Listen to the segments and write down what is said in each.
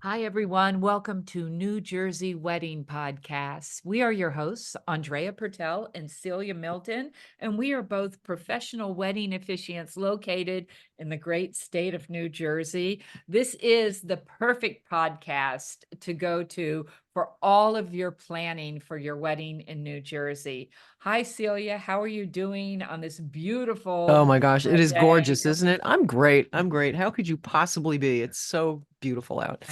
Hi, everyone. Welcome to New Jersey Wedding Podcasts. We are your hosts, Andrea Pertel and Celia Milton, and we are both professional wedding officiants located in the great state of New Jersey. This is the perfect podcast to go to for all of your planning for your wedding in New Jersey. Hi, Celia. How are you doing on this Oh beautiful my gosh, it is day? gorgeous, isn't it? I'm great. I'm great. How could you possibly be? It's so beautiful out.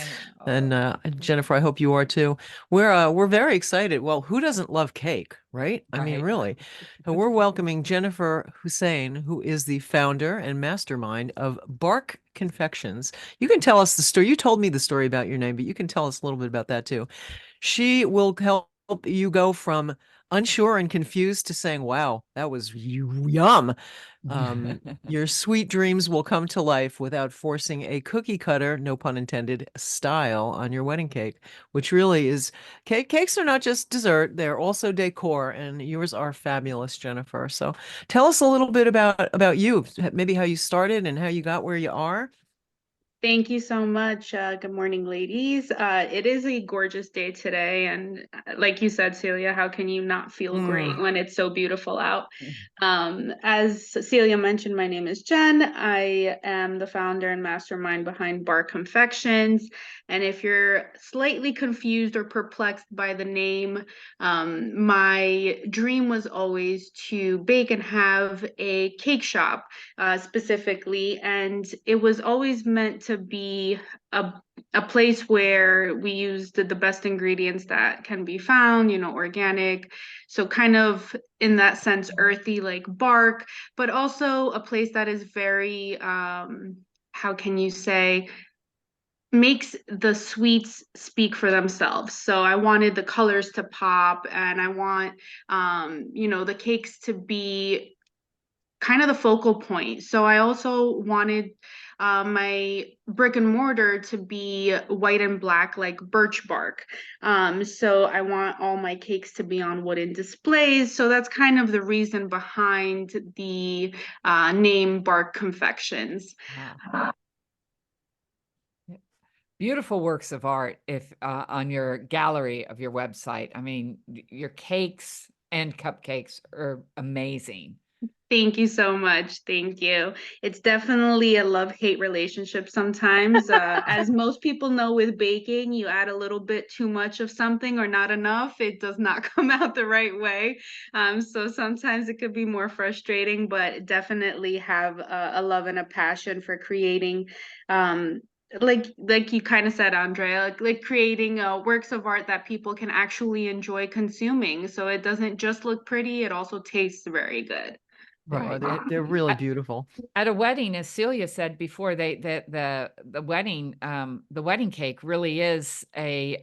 I know. And Jennifer, I hope you are too. We're very excited. Well, who doesn't love cake, right? I mean, Right. really. And we're welcoming Jennifer Hussein, who is the founder and mastermind of Bark Confections. You can tell us the story. You told me the story about your name, but you can tell us a little bit about that too. She will help you go from unsure and confused to saying, wow, that was yum. Your sweet dreams will come to life without forcing a cookie cutter, no pun intended, style on your wedding cake, which really is cakes are not just dessert, they're also decor, and yours are fabulous, Jennifer. So tell us a little bit about you, maybe how you started and how you got where you are. Thank you so much. Good morning, ladies. It is a gorgeous day today. And like you said, Celia, how can you not feel great Mm. when it's so beautiful out? As Celia mentioned, my name is Jen. I am the founder and mastermind behind Bar Confections. And if you're slightly confused or perplexed by the name, my dream was always to bake and have a cake shop specifically. And it was always meant to be a, a place where we used the best ingredients that can be found, organic. So, kind of in that sense, earthy like bark, but also a place that is very, how can you say, makes the sweets speak for themselves. So I wanted the colors to pop and I want the cakes to be kind of the focal point. So I also wanted my brick and mortar to be white and black, like birch bark. So I want all my cakes to be on wooden displays. So that's kind of the reason behind the name Bark Confections. Wow. Beautiful works of art if on your gallery of your website. I mean, your cakes and cupcakes are amazing. Thank you so much. Thank you. It's definitely a love-hate relationship sometimes. As most people know with baking, you add a little bit too much of something or not enough, it does not come out the right way. So sometimes it could be more frustrating, but definitely have a love and a passion for creating like you kind of said, Andrea, like creating works of art that people can actually enjoy consuming. So it doesn't just look pretty, it also tastes very good. They are. Right. They're really At, beautiful. at a wedding, as Celia said before, the wedding cake really is a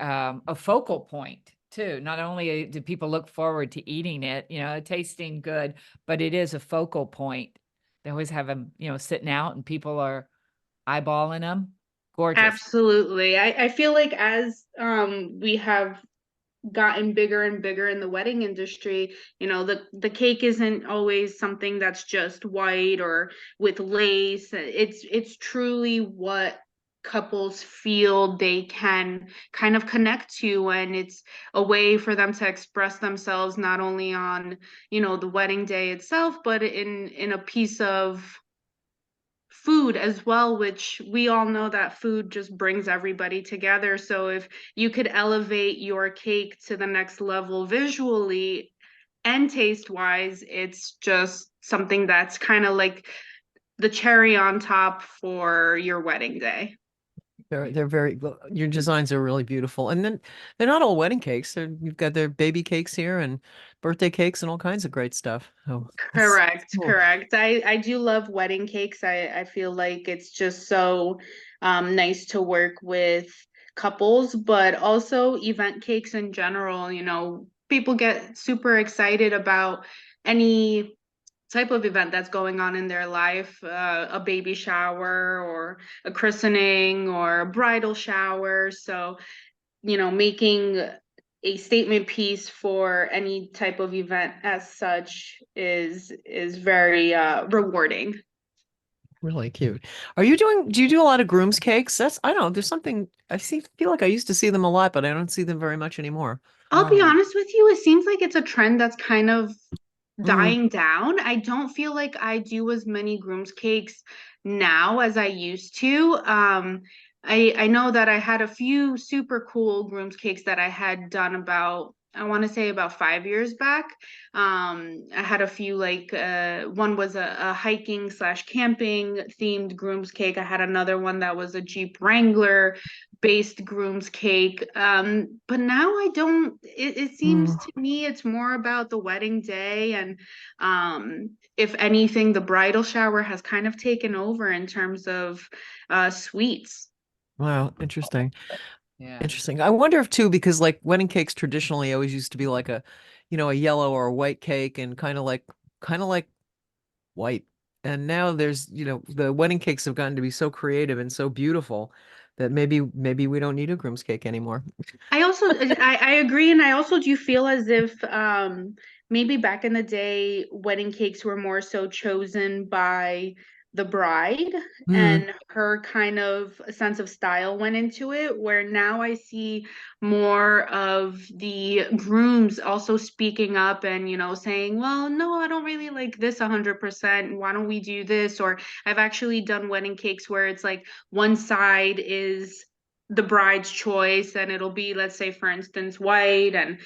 focal point too. Not only do people look forward to eating it, tasting good, but it is a focal point. They always have them, sitting out and people are eyeballing them. Gorgeous. Absolutely. I feel like as we have gotten bigger and bigger in the wedding industry, the cake isn't always something that's just white or with lace. It's truly what couples feel they can kind of connect to, and it's a way for them to express themselves not only on, the wedding day itself, but in a piece of food as well, which we all know that food just brings everybody together. So if you could elevate your cake to the next level visually and taste wise, it's just something that's kind of like the cherry on top for your wedding day. They're very your designs are really beautiful. And then they're not all wedding cakes. You've got their baby cakes here and birthday cakes and all kinds of great stuff. Oh, it's Correct, cool. correct. I do love wedding cakes. I feel like it's just so nice to work with couples, but also event cakes in general. People get super excited about any type of event that's going on in their life, a baby shower or a christening or a bridal shower. So making a statement piece for any type of event as such is very rewarding. Really cute. Do you do a lot of groom's cakes? I don't know, there's something feel like I used to see them a lot, but I don't see them very much anymore. I'll be honest with you, it seems like it's a trend that's kind of Mm, dying down. I don't feel like I do as many groom's cakes now as I used to. I know that I had a few super cool groom's cakes that I had done about, I want to say about 5 years back. I had a few like one was a hiking slash camping themed groom's cake. I had another one that was a Jeep Wrangler based groom's cake. But now I don't, it seems mm. to me it's more about the wedding day. And if anything, the bridal shower has kind of taken over in terms of sweets. Wow, interesting. Yeah. Interesting. I wonder if too, because like wedding cakes traditionally always used to be like a yellow or a white cake and kind of like white. And now the wedding cakes have gotten to be so creative and so beautiful that maybe we don't need a groom's cake anymore. I agree, and I also do feel as if maybe back in the day, wedding cakes were more so chosen by the bride Mm, and her kind of sense of style went into it, where now I see more of the grooms also speaking up and, saying, well, no, I don't really like this 100%. Why don't we do this? Or I've actually done wedding cakes where it's like one side is the bride's choice and it'll be, let's say for instance, white and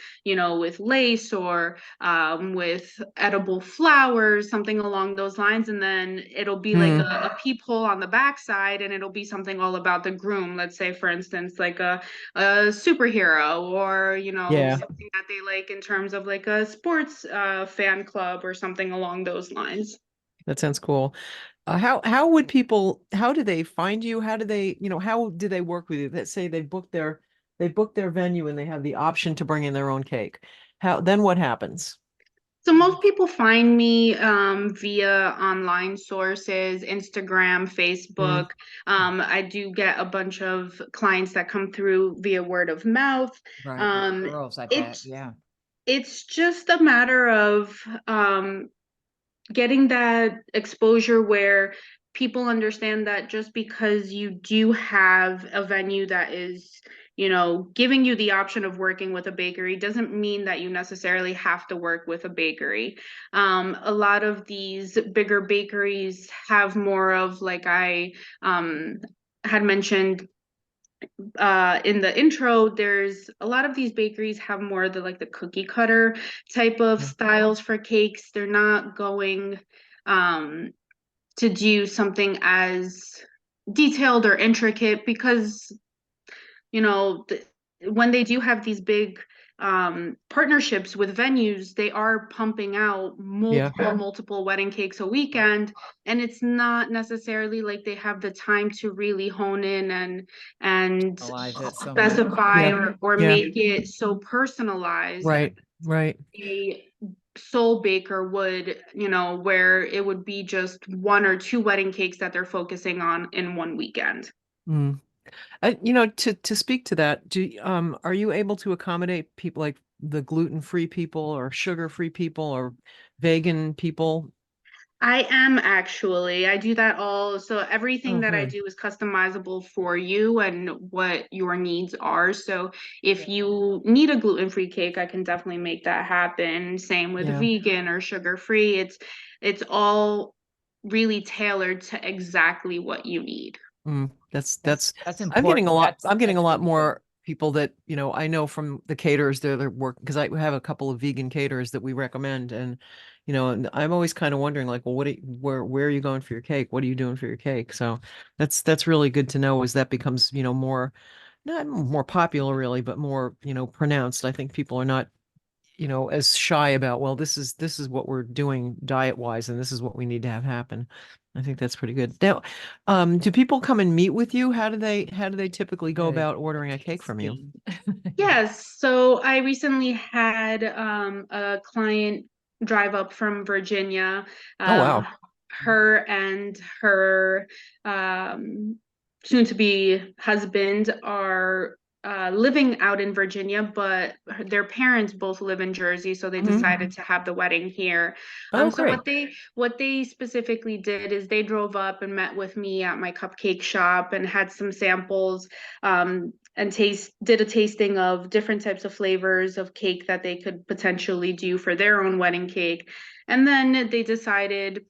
with lace or with edible flowers, something along those lines, and then it'll be like mm, a peephole on the backside and it'll be something all about the groom, let's say for instance like a superhero or yeah, something that they like in terms of like a sports fan club or something along those lines. that sounds cool. How do they find you? How do they work with you? Let's say they booked their venue and they have the option to bring in their own cake. Then what happens? So most people find me via online sources, Instagram, Mm, Facebook. I do get a bunch of clients that come through via word of mouth. Right. Um, Girls, I bet. it's Yeah. it's just a matter of getting that exposure where people understand that just because you do have a venue that is, giving you the option of working with a bakery doesn't mean that you necessarily have to work with a bakery. A lot of these bigger bakeries have more of, like I had mentioned in the intro, there's a lot of these bakeries have more the like the cookie cutter type of yeah, styles for cakes. They're not going um to do something as detailed or intricate because you know, th- when they do have these big partnerships with venues, they are pumping out yeah. multiple wedding cakes a weekend, and it's not necessarily like they have the time to really hone in and Alive it so much. specify Yeah. or Yeah. make it so personalized Right. Right. a soul baker would, where it would be just one or two wedding cakes that they're focusing on in one weekend. Mm. To speak to that, are you able to accommodate people like the gluten-free people or sugar-free people or vegan people? I am actually. I do that all. So Oh, everything that I good. do is customizable for you and what your needs are. So if you need a gluten-free cake, I can definitely make that happen. Same with Yeah. vegan or sugar-free. It's all really tailored to exactly what you need. Mm, that's That's I'm getting a important. lot That's I'm getting a that's lot really good. more people that, I know from the caterers they're working because I have a couple of vegan caterers that we recommend and I'm always kind of wondering like, well, where are you going for your cake? What are you doing for your cake? So that's really good to know as that becomes, more not more popular really, but more, pronounced. I think people are not as shy about, well, this is what we're doing diet wise, and this is what we need to have happen. I think that's pretty good. Now, do people come and meet with you? How do they typically go Yeah, about ordering a cake from you? tasting. Yeah. Yes, so I recently had a client drive up from Virginia. Oh, Um, wow. her and her soon to be husband are living out in Virginia, but their parents both live in Jersey, so they Mhm. decided to have the wedding here. Oh, So great. what they specifically did is they drove up and met with me at my cupcake shop and had some samples, and did a tasting of different types of flavors of cake that they could potentially do for their own wedding cake. And then they decided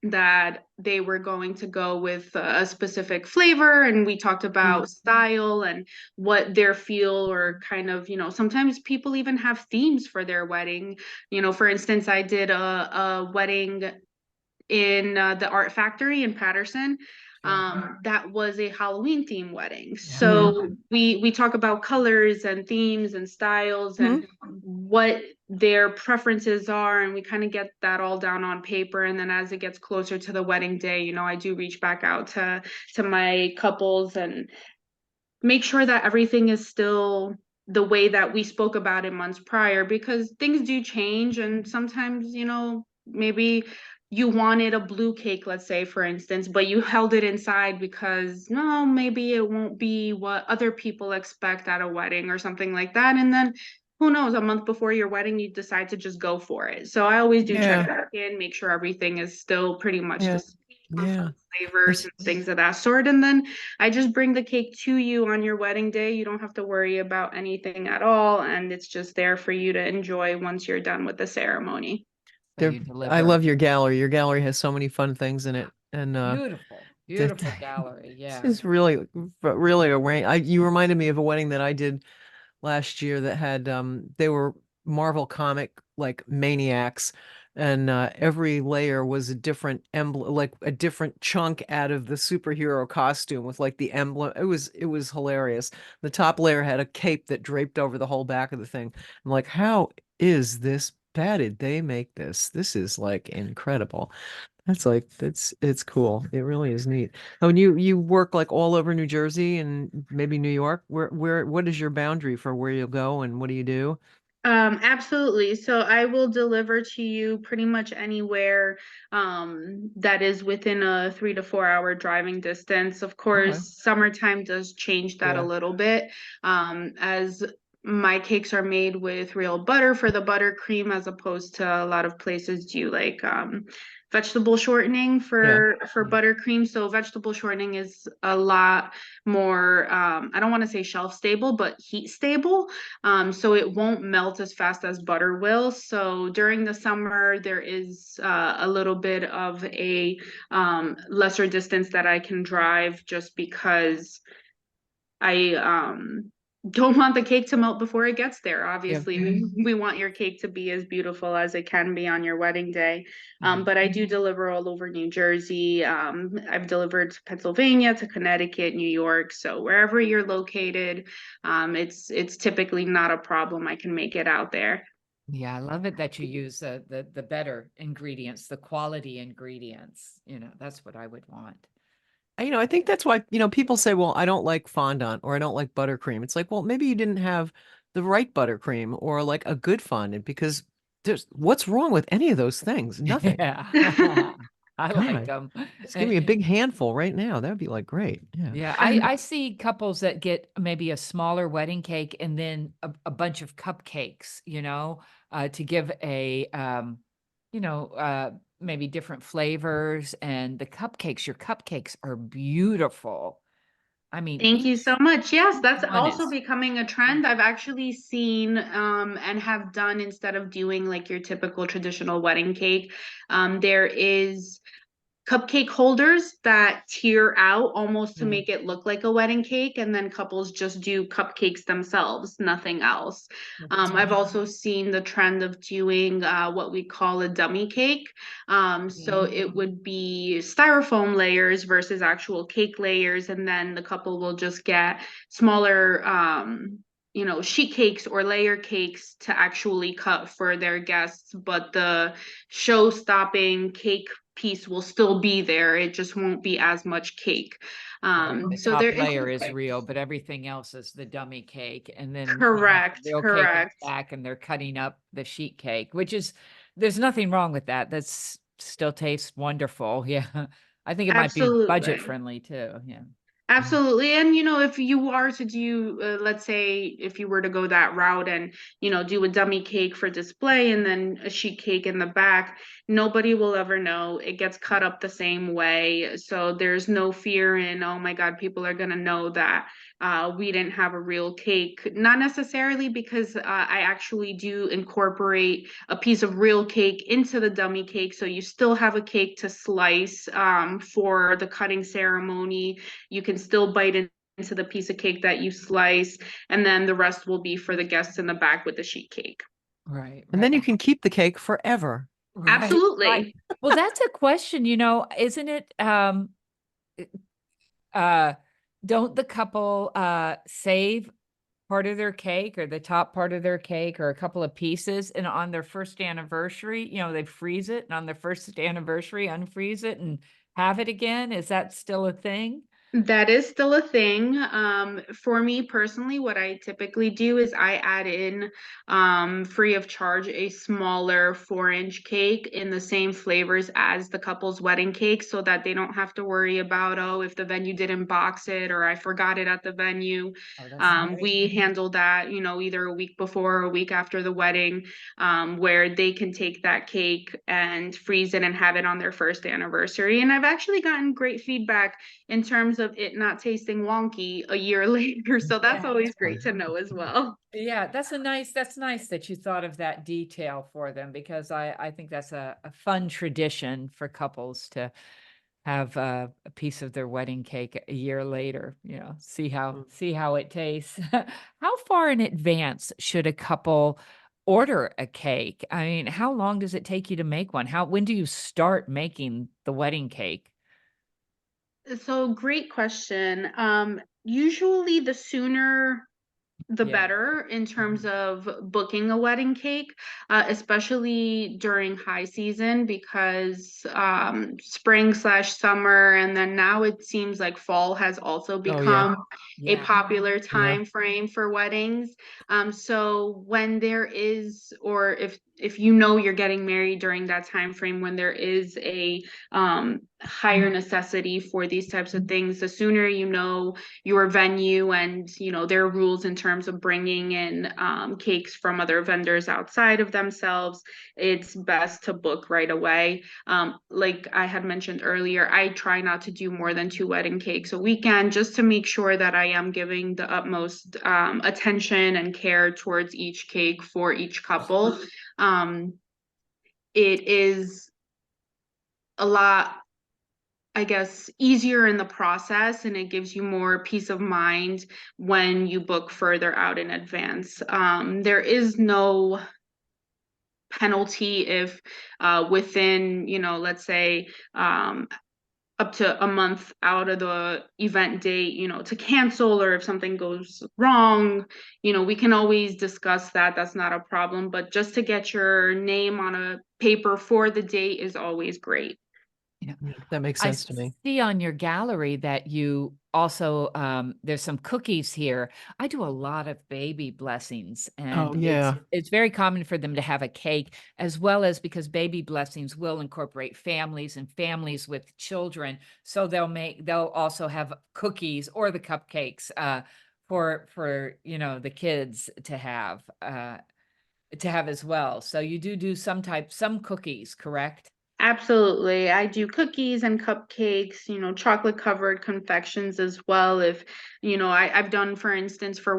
that they were going to go with a specific flavor, and we talked about style and what their feel, or kind of, sometimes people even have themes for their wedding. For instance, I did a wedding in the Art Factory in Patterson. That was a Halloween theme wedding. So we talk about colors and themes and styles and what their preferences are, and we kind of get that all down on paper. And then as it gets closer to the wedding day, I do reach back out to my couples and make sure that everything is still the way that we spoke about it months prior, because things do change. And sometimes, maybe you wanted a blue cake, let's say, for instance, but you held it inside because no, maybe it won't be what other people expect at a wedding or something like that. And then who knows, a month before your wedding, you decide to just go for it. So I always do check back in, make sure everything is still pretty much the same, Yeah. flavors and things of that sort. And then I just bring the cake to you on your wedding day. You don't have to worry about anything at all. And it's just there for you to enjoy once you're done with the ceremony. So you I deliver love your gallery. Your gallery has so many fun things in it. And beautiful gallery. this Yeah. is really a range. You reminded me of a wedding that I did last year that had they were Marvel comic like maniacs, and every layer was a different emblem, like a different chunk out of the superhero costume with like the emblem. It was hilarious. The top layer had a cape that draped over the whole back of the thing. I'm like, how is this? How did they make this? This is like incredible. It's cool. It really is neat. Oh, and you work like all over New Jersey and maybe New York. What is your boundary for where you'll go and what do you do? Absolutely. So I will deliver to you pretty much anywhere that is within a 3 to 4 hour driving distance. Of Okay. course, summertime does change that a Yeah. little bit, as my cakes are made with real butter for the buttercream, as opposed to a lot of places do like vegetable shortening Yeah. for buttercream. So vegetable shortening is a lot more, I don't want to say shelf stable, but heat stable. So it won't melt as fast as butter will. So during the summer, there is a little bit of a lesser distance that I can drive, just because I don't want the cake to melt before it gets there. Yeah. Obviously, we want your cake to be as beautiful as it can be on your wedding day. Mhm. But I do deliver all over New Jersey. I've delivered to Pennsylvania, to Connecticut, New York. So wherever you're located, it's typically not a problem. I can make it out there. Yeah, I love it that you use the better ingredients, the quality ingredients. That's what I would want. I think that's why, people say, well, I don't like fondant or I don't like buttercream. It's like, well, maybe you didn't have the right buttercream or like a good fondant because what's wrong with any of those things? Nothing. Yeah. I like God, them. just give me a big handful right now. That would be like great. Yeah. Yeah, I see couples that get maybe a smaller wedding cake and then a bunch of cupcakes, to give maybe different flavors. And your cupcakes are beautiful. I mean, Thank you each so much. Yes, that's one also is, becoming a trend. I've actually seen and have done, instead of doing like your typical traditional wedding cake, there is cupcake holders that tier out almost to Mhm. make it look like a wedding cake, and then couples just do cupcakes themselves, nothing else. I've also seen the trend of doing what we call a dummy cake. So it would be styrofoam layers versus actual cake layers, and then the couple will just get smaller sheet cakes or layer cakes to actually cut for their guests, but the show stopping cake piece will still be there. It just won't be as much cake. Right, the So top there is layer is real, but everything else is the dummy cake, and then correct, the real cake is correct. back, and they're cutting up the sheet cake, which is there's nothing wrong with that. That's still tastes wonderful. Yeah, I think it might be budget Absolutely. friendly too. Yeah. Absolutely. And, if you are to do, let's say, if you were to go that route and, do a dummy cake for display and then a sheet cake in the back, nobody will ever know. It gets cut up the same way. So there's no fear in, oh my God, people are going to know that we didn't have a real cake. Not necessarily, because I actually do incorporate a piece of real cake into the dummy cake. So you still have a cake to slice for the cutting ceremony. You can still bite into the piece of cake that you slice, and then the rest will be for the guests in the back with the sheet cake. Right, And then you right, can keep the cake forever. right, right. Absolutely. Well, that's a question, isn't it? Uh, don't the couple save part of their cake or the top part of their cake or a couple of pieces, and on their first anniversary, they freeze it, and on their first anniversary, unfreeze it and have it again? Is that still a thing? That is still a thing. For me personally, what I typically do is I add in, free of charge, a smaller 4-inch cake in the same flavors as the couple's wedding cake, so that they don't have to worry about, oh, if the venue didn't box it or I forgot it at the venue. Oh, that's great. We handle that, either a week before or a week after the wedding, where they can take that cake and freeze it and have it on their first anniversary. And I've actually gotten great feedback in terms of it not tasting wonky a year later. So that's Yeah. always great to know as well. Yeah, that's nice that you thought of that detail for them, because I think that's a fun tradition for couples to have a piece of their wedding cake a year later, see how it tastes. How far in advance should a couple order a cake? I mean, how long does it take you to make one? When do you start making the wedding cake? So great question. Usually the sooner the Yeah. better in terms of booking a wedding cake, especially during high season, because spring/summer, and then now it seems like fall has also Oh, yeah. become a Yeah. popular Yeah. time frame for weddings. So when there is, or if you're getting married during that time frame when there is a higher necessity for these types of things, the sooner your venue and their rules in terms of bringing in cakes from other vendors outside of themselves, it's best to book right away. Like I had mentioned earlier, I try not to do more than 2 wedding cakes a weekend, just to make sure that I am giving the utmost attention and care towards each cake for each couple. It is a lot, I guess, easier in the process, and it gives you more peace of mind when you book further out in advance. There is no penalty if within, let's say, up to a month out of the event date, to cancel, or if something goes wrong, we can always discuss that. That's not a problem. But just to get your name on a paper for the date is always great. Yeah. Yeah, that makes I sense to me. see on your gallery that you also, there's some cookies here. I do a lot of baby blessings, Oh, and yeah. it's very common for them to have a cake, as well as, because baby blessings will incorporate families and families with children. So they'll also have cookies or the cupcakes for the kids to have as well. So you do some cookies, correct? Absolutely. I do cookies and cupcakes, chocolate covered confections as well. If, I've done, for instance, for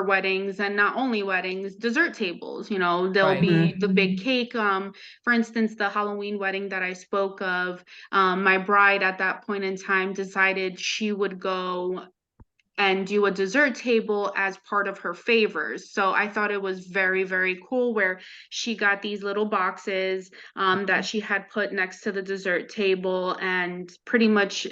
weddings, and not only weddings, dessert tables, there'll Right. be the big cake. For instance, the Halloween wedding that I spoke of, my bride at that point in time decided she would go and do a dessert table as part of her favors. So I thought it was very, very cool, where she got these little boxes that she had put next to the dessert table, and pretty much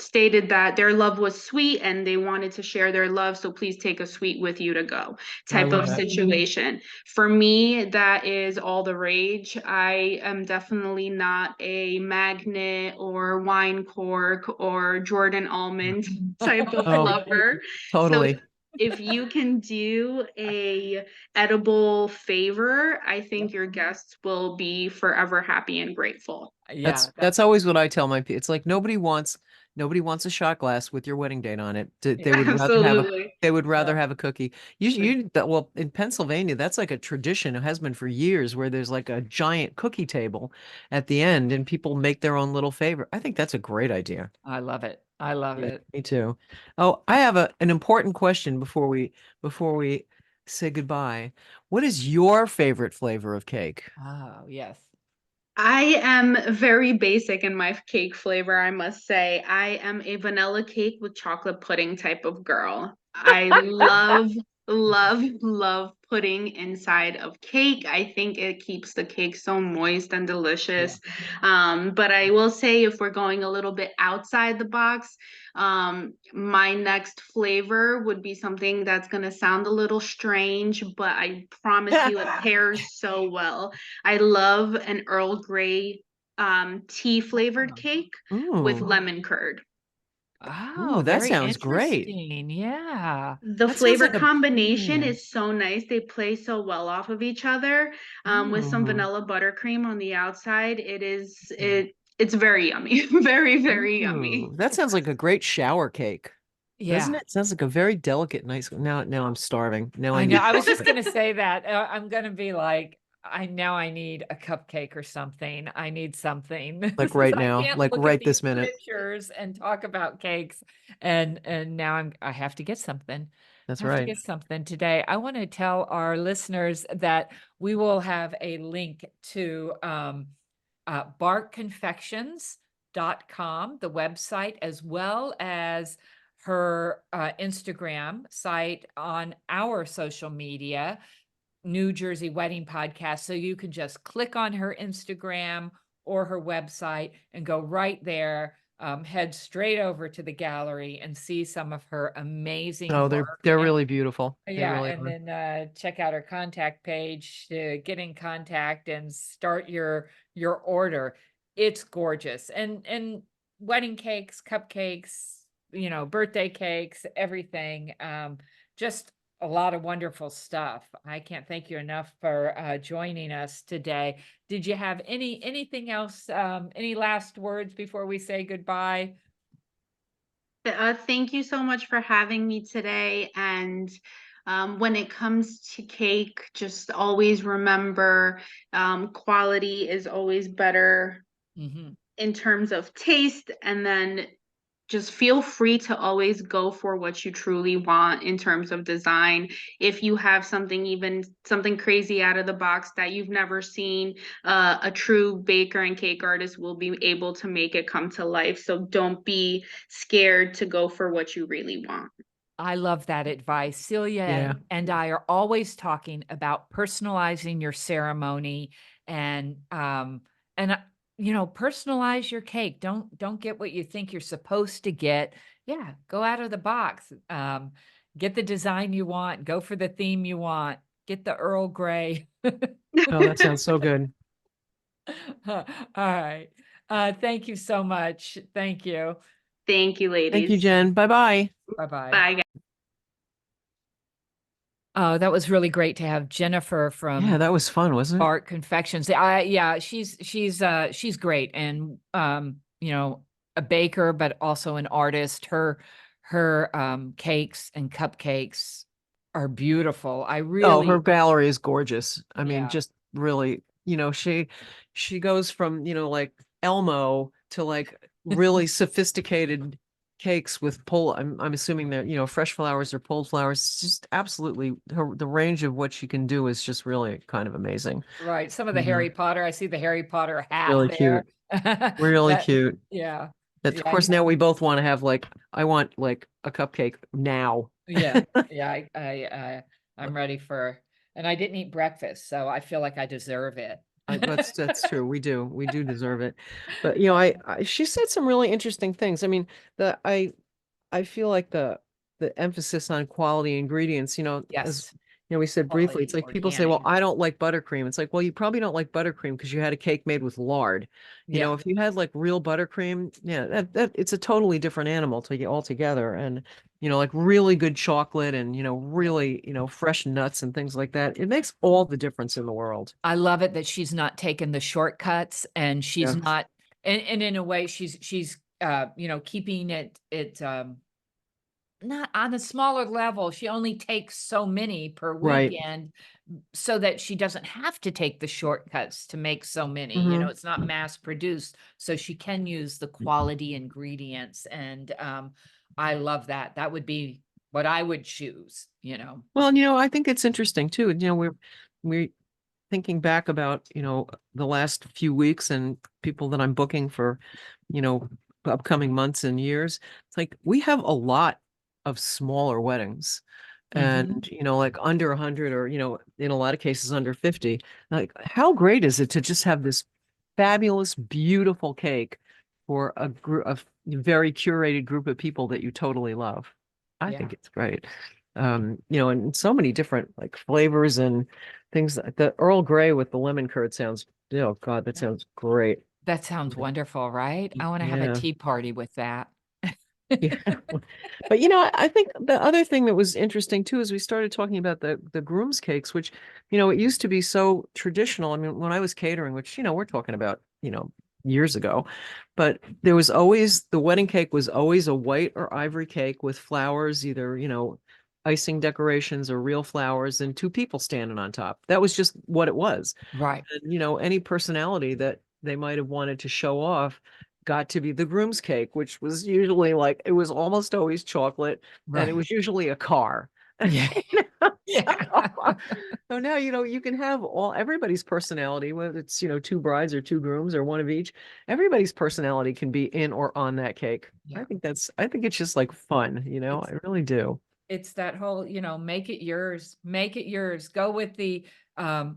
stated that their love was sweet and they wanted to share their love. So please take a sweet with you to go, I type love of that. situation. For me, that is all the rage. I am definitely not a magnet or wine cork or Jordan almond type of Oh, lover. So totally. if you can do a edible favor, I think your guests will be forever happy and grateful. Yeah. That's always what I tell my people. It's like nobody wants Nobody wants a shot glass with your wedding date on it. They Yeah. would rather have a Absolutely. they would rather Yeah. have a cookie. Well, in Pennsylvania, that's like a tradition. It has been for years where there's like a giant cookie table at the end and people make their own little favorite. I think that's a great idea. I love it. I love Yeah, it. me too. Oh, I have an important question before we say goodbye. What is your favorite flavor of cake? Oh, yes. I am very basic in my cake flavor, I must say. I am a vanilla cake with chocolate pudding type of girl. I love, love pudding inside of cake. I think it keeps the cake so moist and Yeah. delicious. But I will say, if we're going a little bit outside the box, my next flavor would be something that's going to sound a little strange, but I promise you it pairs so well. I love an Earl Grey tea flavored Oh. cake with Ooh, lemon curd. Oh, ooh, that very sounds great. interesting. Yeah. The That sounds flavor like a combination yeah. is so nice. They play so well off of each other. With some Ooh, vanilla buttercream on the outside. It's very yummy. Very, very yummy. ooh, that sounds like a great shower cake, doesn't Yeah. it? Sounds like a very delicate, nice. Now I'm starving. Now I I know. need I was just chocolate. gonna say that. I'm gonna be like, I need a cupcake or something. I need something. Like Since right I now, can't like look at right these this minute. pictures and talk about cakes. And now I have to get something. That's I have to right. get something today. I want to tell our listeners that we will have a link to barkconfections.com, the website, as well as her Instagram site on our social media, New Jersey Wedding Podcast. So you can just click on her Instagram or her website and go right there, head straight over to the gallery and see some of her amazing Oh, they're work. they're really beautiful. They Yeah, really and are. then check out our contact page to get in contact and start your order. It's gorgeous. And wedding cakes, cupcakes, birthday cakes, everything. Just a lot of wonderful stuff. I can't thank you enough for joining us today. Did you have anything else, any last words before we say goodbye? Thank you so much for having me today. And when it comes to cake, just always remember quality is always better Hmm. in terms of taste. And then just feel free to always go for what you truly want in terms of design. If you have something, even something crazy out of the box that you've never seen, a true baker and cake artist will be able to make it come to life. So don't be scared to go for what you really want. I love that advice. Celia Yeah. and I are always talking about personalizing your ceremony and and personalize your cake. Don't get what you think you're supposed to get. Yeah, go out of the box. Get the design you want, go for the theme you want, get the Earl Grey. Oh, that sounds so good. All right. Thank you so much. Thank you. Thank you, Thank you, ladies. Jen. Bye-bye. Bye-bye. Bye. Oh, that was really great to have Jennifer Yeah, from that was fun, wasn't it? Bark Confections. Yeah, she's great and a baker but also an artist. Her cakes and cupcakes are beautiful. I Oh, her really gallery is gorgeous. I mean, yeah. just really, she goes from, like Elmo to like really sophisticated cakes with I'm assuming that, fresh flowers or pulled flowers. It's just absolutely the range of what she can do is just really kind of amazing. Right. Some of the You know, Harry Potter, I see the Harry Potter hat really there. cute. Really That cute. yeah. That's of Yeah, course now we both want to have like I want like a cupcake now. yeah. Yeah, I'm ready for and I didn't eat breakfast, so I feel like I deserve it. That's true. We do deserve it. But she said some really interesting things. I mean, the I feel like the emphasis on quality ingredients, as Yes. we said briefly, it's Quality, like people say, well, organic. I don't like buttercream. It's like, well, you probably don't like buttercream because you had a cake made with lard. Yeah. If you had like real buttercream, yeah, that it's a totally different animal to get altogether. And like really good chocolate and Yeah. really, fresh nuts and things like that. It makes all the difference in the world. I love it that she's not taking the shortcuts and she's Yeah. not and in a way she's keeping it not on a smaller level. She only takes so many per Right. weekend so that she doesn't have to take the shortcuts to make so many. Mhm. It's not mass produced, so she can use the quality ingredients. And I love that. That would be what I would choose. Well, I think it's interesting too. We're thinking back about, the last few weeks and people that I'm booking for, you know, upcoming months and years. It's like we have a lot of smaller weddings Mhm. and, like under 100 or, in a lot of cases under 50. Like, how great is it to just have this fabulous, beautiful cake for a group of very curated group of people that you totally love? I Yeah. think it's great. And so many different like flavors and things. The Earl Grey with the lemon curd sounds, oh God, that sounds great. That sounds wonderful, right? I want to have a Yeah. tea party with that. Yeah. But I think the other thing that was interesting too is we started talking about the groom's cakes, which, it used to be so traditional. I mean, when I was catering, which, we're talking about, years ago, but there was always the wedding cake was always a white or ivory cake with flowers, either, icing decorations or real flowers and two people standing on top. That was just what it was. Right, And, any personality that they might have wanted to show off got to be the groom's cake, which was usually like, it was almost always chocolate and it right. was usually a car. Yeah. So, Yeah. so now, you can have everybody's personality, whether it's, two brides or two grooms or one of each, everybody's personality can be in or on that cake. Yeah. I think it's just like fun, It's I really do. it's that whole, make it yours, make it yours. Go with the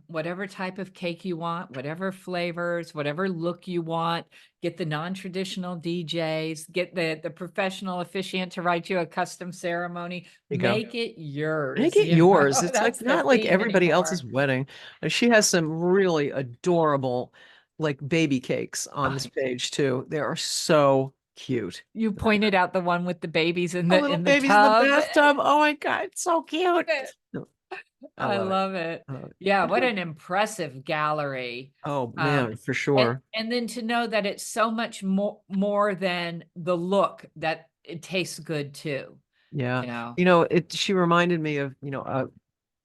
whatever type of cake you want, whatever flavors, whatever look you want. Get the non-traditional DJs, get the professional officiant to write you a custom ceremony. There you go. Make it yours, Make it yours. It's like That's the not like theme everybody else's anymore. wedding. She has some really adorable, like baby cakes on Oh, this page too. They are so cute. you pointed out the one with the babies in The the little in the babies in the tub. bathtub. Oh my God, it's so cute. I I love it. love it. I love it. Yeah, I what think- an impressive gallery. Oh Um, man, for and sure. and then to know that it's so much more than the look, that it tastes good too, Yeah. you know? She reminded me of,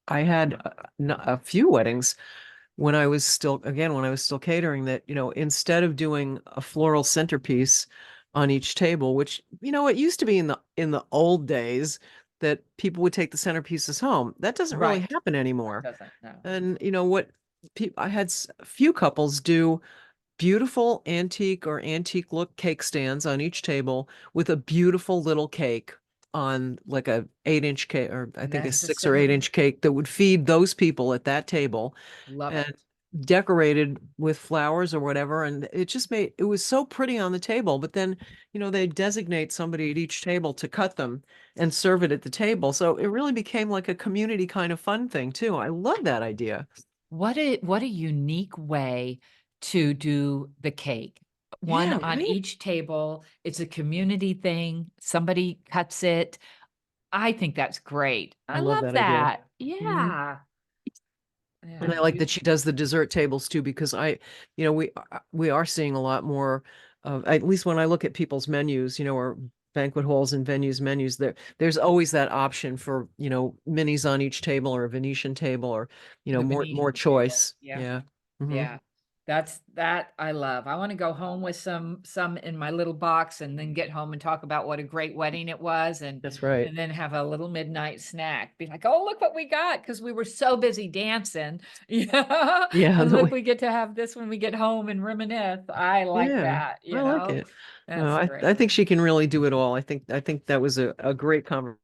I had a few weddings when I was still catering that, instead of doing a floral centerpiece on each table, which, it used to be in the old days that people would take the centerpieces home. That doesn't really Right. happen It anymore. doesn't, no. And what I had a few couples do beautiful antique or antique look cake stands on each table with a beautiful little cake on like a 8-inch cake, or I And think a that's the 6 or 8-inch cake that would feed those people at that table Love and it. decorated with flowers or whatever. And it was so pretty on the table. But then, they designate somebody at each table to cut them and serve it at the table. So it really became like a community kind of fun thing too. I love that idea. What a unique way to do the cake. One Yeah, on right. each table. It's a community thing. Somebody cuts it. I think that's great. I I love love that idea. that. Mhm. Yeah. Yeah. And I like that she does the dessert tables too, because we are seeing a lot more of, at least when I look at people's menus, or banquet halls and venues menus, there's always that option for, minis on each table or a Venetian table or, The more Venetian table. choice. Yeah. Yeah. Hmm. Yeah. That I love. I want to go home with some in my little box and then get home and talk about what a great wedding it was, and That's right. and then have a little midnight snack. Be like, "Oh, look what we got," because we were so busy dancing. Yeah. Yeah. And look, we get to have this when we get home and reminisce. I like Yeah, that, I like it. No, That's I great. think she can really do it all. I think that was a great conversation.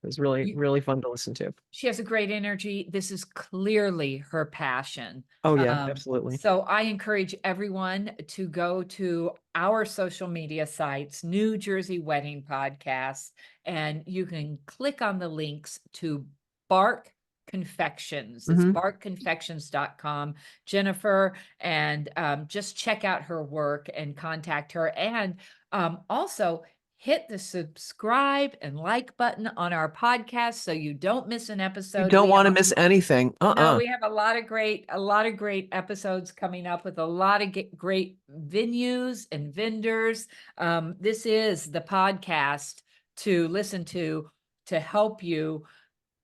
It was really, You, really fun to listen to. she has a great energy. This is clearly her passion. Oh yeah, absolutely. So I encourage everyone to go to our social media sites, New Jersey Wedding Podcast, and you can click on the links to Bark Confections. It's Hmm. barkconfections.com, Jennifer, and just check out her work and contact her. And also hit the subscribe and like button on our podcast so you don't miss an episode. You don't We want to have a- miss anything. No, we have a lot of great episodes coming up with a lot of great venues and vendors. This is the podcast to listen to help you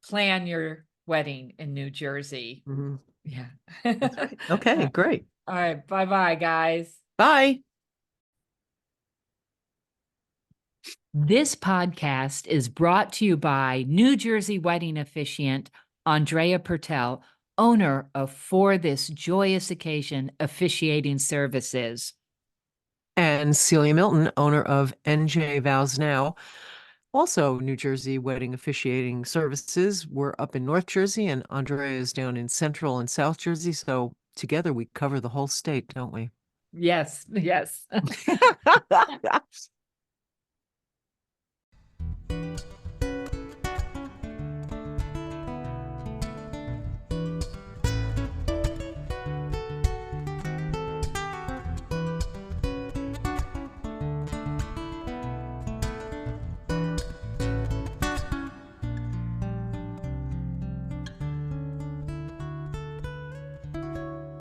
plan your wedding in New Jersey. Mhm. Yeah. That's right. Okay, great. All right. Bye-bye, guys. Bye. This podcast is brought to you by New Jersey wedding officiant Andrea Pertel, owner of For This Joyous Occasion Officiating Services. And Celia Milton, owner of NJ Vows Now, also New Jersey wedding officiating services. We're up in North Jersey and Andrea is down in Central and South Jersey. So together we cover the whole state, don't we? Yes, yes.